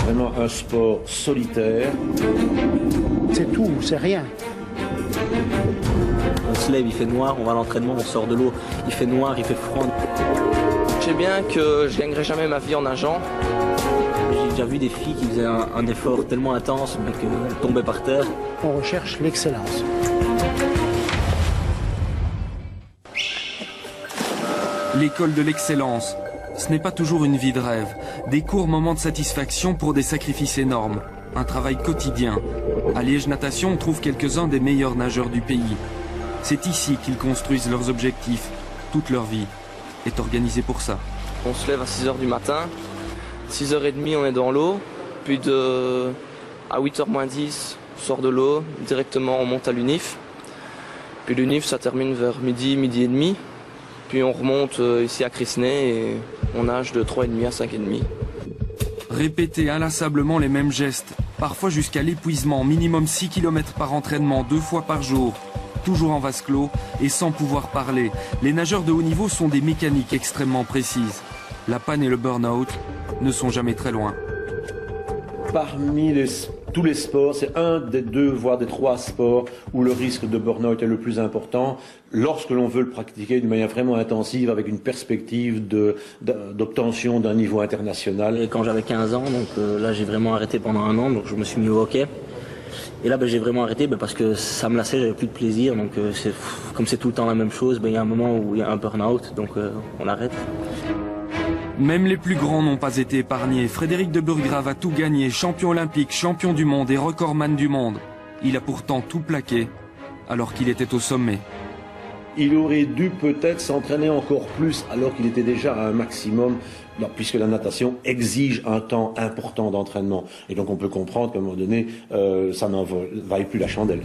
Vraiment un sport solitaire. C'est tout, c'est rien. On se lève, il fait noir, on va à l'entraînement, on sort de l'eau, il fait noir, il fait froid. Je sais bien que je gagnerai jamais ma vie en nageant. J'ai déjà vu des filles qui faisaient un effort tellement intense mais qu'elles tombaient par terre. On recherche l'excellence. L'école de l'excellence, ce n'est pas toujours une vie de rêve. Des courts moments de satisfaction pour des sacrifices énormes. Un travail quotidien. À Liège Natation, on trouve quelques-uns des meilleurs nageurs du pays. C'est ici qu'ils construisent leurs objectifs. Toute leur vie est organisée pour ça. On se lève à 6 h du matin. 6h30, on est dans l'eau. Puis à 8h moins 10, on sort de l'eau. Directement, on monte à l'UNIF. Puis l'UNIF, ça termine vers midi, midi et demi. Puis on remonte ici à Crisnay et on nage de 3h30 à 5h30. Répéter inlassablement les mêmes gestes, parfois jusqu'à l'épuisement, minimum 6 km par entraînement, 2 fois par jour, toujours en vase clos et sans pouvoir parler. Les nageurs de haut niveau sont des mécaniques extrêmement précises. La panne et le burn-out ne sont jamais très loin. Parmi tous les sports, c'est un des 2, voire des 3 sports où le risque de burn-out est le plus important lorsque l'on veut le pratiquer d'une manière vraiment intensive avec une perspective d'obtention d'un niveau international. Et quand j'avais 15 ans, donc là j'ai vraiment arrêté pendant 1 an, donc je me suis mis au hockey. Et là j'ai vraiment arrêté parce que ça me lassait, j'avais plus de plaisir, donc comme c'est tout le temps la même chose, il y a un moment où il y a un burn-out, donc on arrête. Même les plus grands n'ont pas été épargnés. Frédéric de Burgrave a tout gagné, champion olympique, champion du monde et recordman du monde. Il a pourtant tout plaqué alors qu'il était au sommet. Il aurait dû peut-être s'entraîner encore plus alors qu'il était déjà à un maximum, puisque la natation exige un temps important d'entraînement. Et donc on peut comprendre qu'à un moment donné, ça n'en vaille plus la chandelle.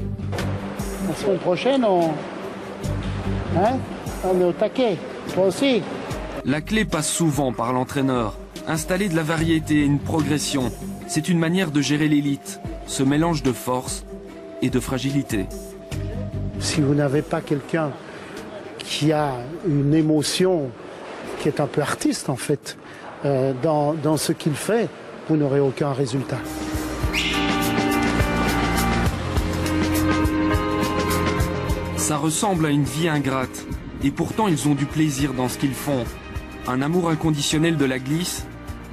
La semaine prochaine, on est au taquet. Toi aussi. La clé passe souvent par l'entraîneur. Installer de la variété et une progression, c'est une manière de gérer l'élite, ce mélange de force et de fragilité. Si vous n'avez pas quelqu'un qui a une émotion, qui est un peu artiste en fait, dans ce qu'il fait, vous n'aurez aucun résultat. Ça ressemble à une vie ingrate, et pourtant ils ont du plaisir dans ce qu'ils font. Un amour inconditionnel de la glisse,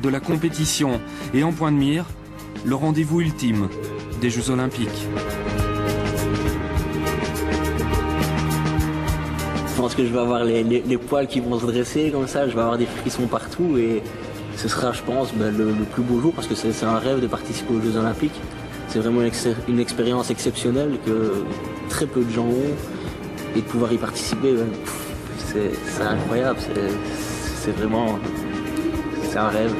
de la compétition et en point de mire, le rendez-vous ultime des Jeux Olympiques. Je pense que je vais avoir les poils qui vont se dresser comme ça, je vais avoir des frissons partout et ce sera, je pense, le plus beau jour parce que c'est un rêve de participer aux Jeux Olympiques. C'est vraiment une expérience exceptionnelle que très peu de gens ont et de pouvoir y participer, c'est incroyable. C'est un rêve.